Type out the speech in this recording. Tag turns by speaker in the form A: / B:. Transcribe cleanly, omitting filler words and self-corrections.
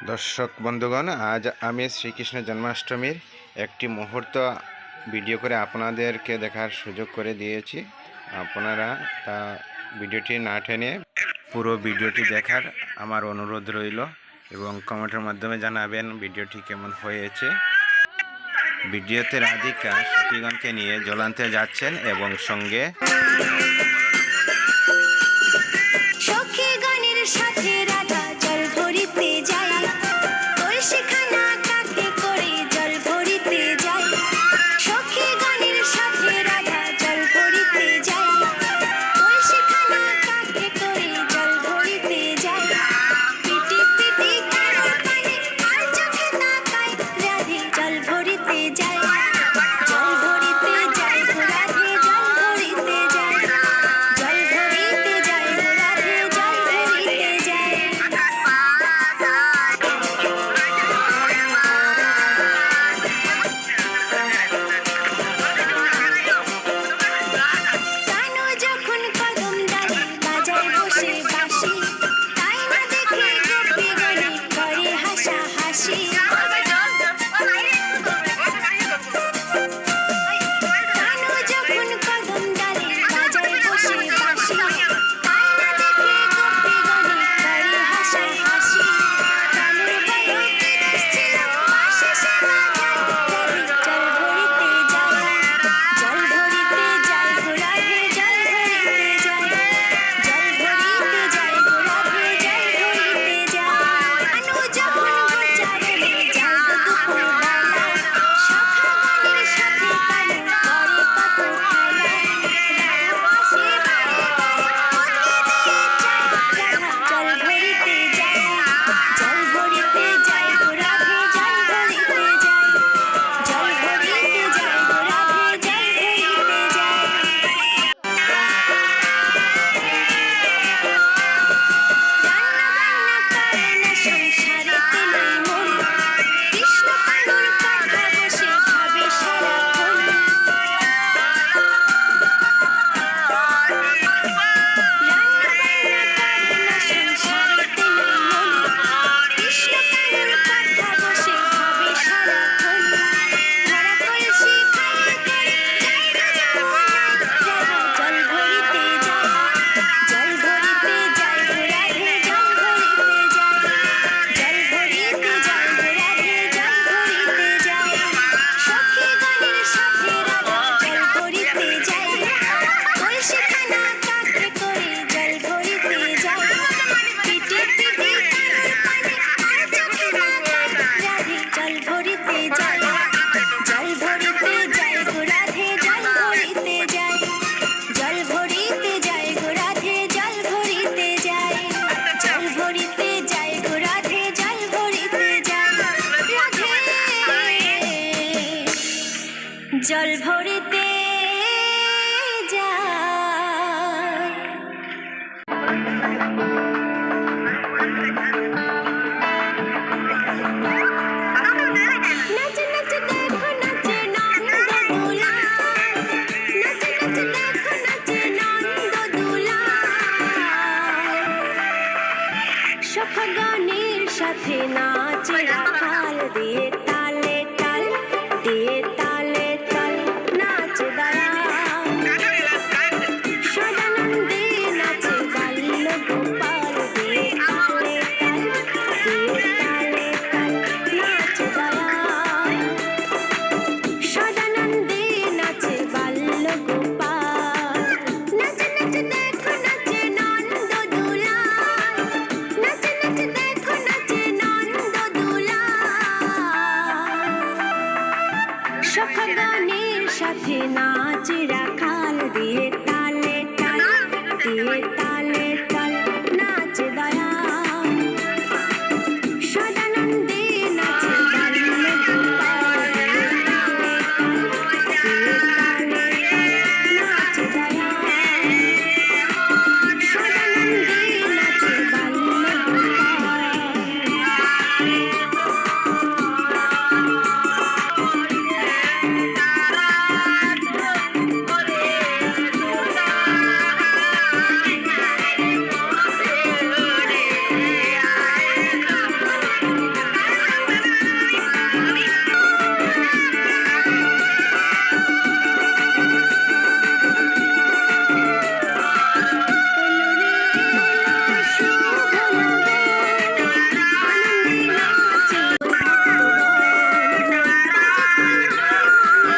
A: দর্শক বন্ধুগণ, আজ আমি শ্রীকৃষ্ণ জন্মাষ্টমীর একটি মুহূর্ত ভিডিও করে আপনাদেরকে দেখার সুযোগ করে দিয়েছি। আপনারা তা ভিডিওটি না টেনে পুরো ভিডিওটি দেখার আমার অনুরোধ রইল এবং কমেন্টের মাধ্যমে জানাবেন ভিডিওটি কেমন হয়েছে। ভিডিওতে রাধিকা সখীগণকে নিয়ে জল আনতে যাচ্ছেন এবং সঙ্গে
B: সখীগণের সাথে রাধা জল ভরিতে যায়, কলসিখানা কাঁধে করে জল ভরিতে যায়। সখীগণের সাথে রাধা জল ভরিতে যায়, কলসিখানা কাঁধে করে জল ভরিতে যায়। পিটি পিটি কারো কানে আর চোখে তাকায়, রাধে জল ভরিতে যায়, জল ভরিতে যায় গো রাধে জল ভরিতে যায়, জল ভরিতে যায় গো রাধে জল ভরিতে যায়। কানু যখন কদম ডালে বাজায় বসে বাঁশি, তাই না দেখে গোপীগণে করে হাসাহাসি। কানু যখন কদম ডালে বাজায় বসে বাঁশি, তাই না দেখে গোপীগণে করে হাসাহাসি। কানুর বড় বিরস ছিল, বাঁশি সে বাজায়, রাধে জল ভরিতে যায়, জল ভরিতে যায় গো রাধে জল ভরিতে যায়, জল ভরিতে যায় গো রাধে জল ভরিতে যায়। কানু যখন গোচারণে যায় গো দুপুরবেলা, সখাগণের সাথে কানু করে কত খেলা। রাধা আসে বারে বারে উৎকি দিয়ে যায়, রাধা জল ভরিতে যায়, জল ভরিতে যায় গো রাধে জল ভরিতে যায়, জল ভরিতে যায় গো রাধে জল ভরিতে যায়। রান্না বান্না করে না সংসারেতে নাই মন, কৃষ্ণ কানুর কথা বসে ভাবে সারাক্ষণ। রান্না বান্না করে না সংসারেতে নাই মন, কৃষ্ণ কানুর কথা বসে ভাবে সারাক্ষণ। ভরা কলসি খালি করে যায় না যমুনা, রাধা জল ভরিতে যায়, জল ভরিতে যায় গো রাধে জল ভরিতে যায়, জল ভরিতে যায় গো রাধে জল ভরিতে যায়। সখীগণের সাথে রাধা জল ভরিতে যায়, কলসিখানা কাঁধে করে জল ভরিতে যায়। পিটি পিটি কারোর কানে আর চোখে তাকায়, রাধে জল ভরিতে যায়, জল ভরিতে যায় গো রাধে জল ভরিতে যায়, জল ভরিতে যায় গো রাধে জল ভরিতে যায়, জল ভরিতে যায় গো রাধে জল ভরিতে যায়। রাধে জল ভরিতে নাচে নাচে দেখো নাচে নন্দ দুলাল, নাচে নাচে দেখো নাচে নন্দ দুলাল। সখগণের সাথে নাচে রাখাল, দিয়ে তালে তাল, দিয়ে তালে তাল নাচে দয়াল। সদানন্দে নাচে বাল্য গোপাল, দিয়ে তালে তাল, দিয়ে তালে তাল নাচে দয়াল। সদানন্দে নাচে বাল্য গোপাল। নাচে নাচে দেখো নাচে নন্দ দুলাল, নাচে নাচে দেখো নাচে নন্দ দুলাল। সখগণের সাথে নাচে রাখাল, দিয়ে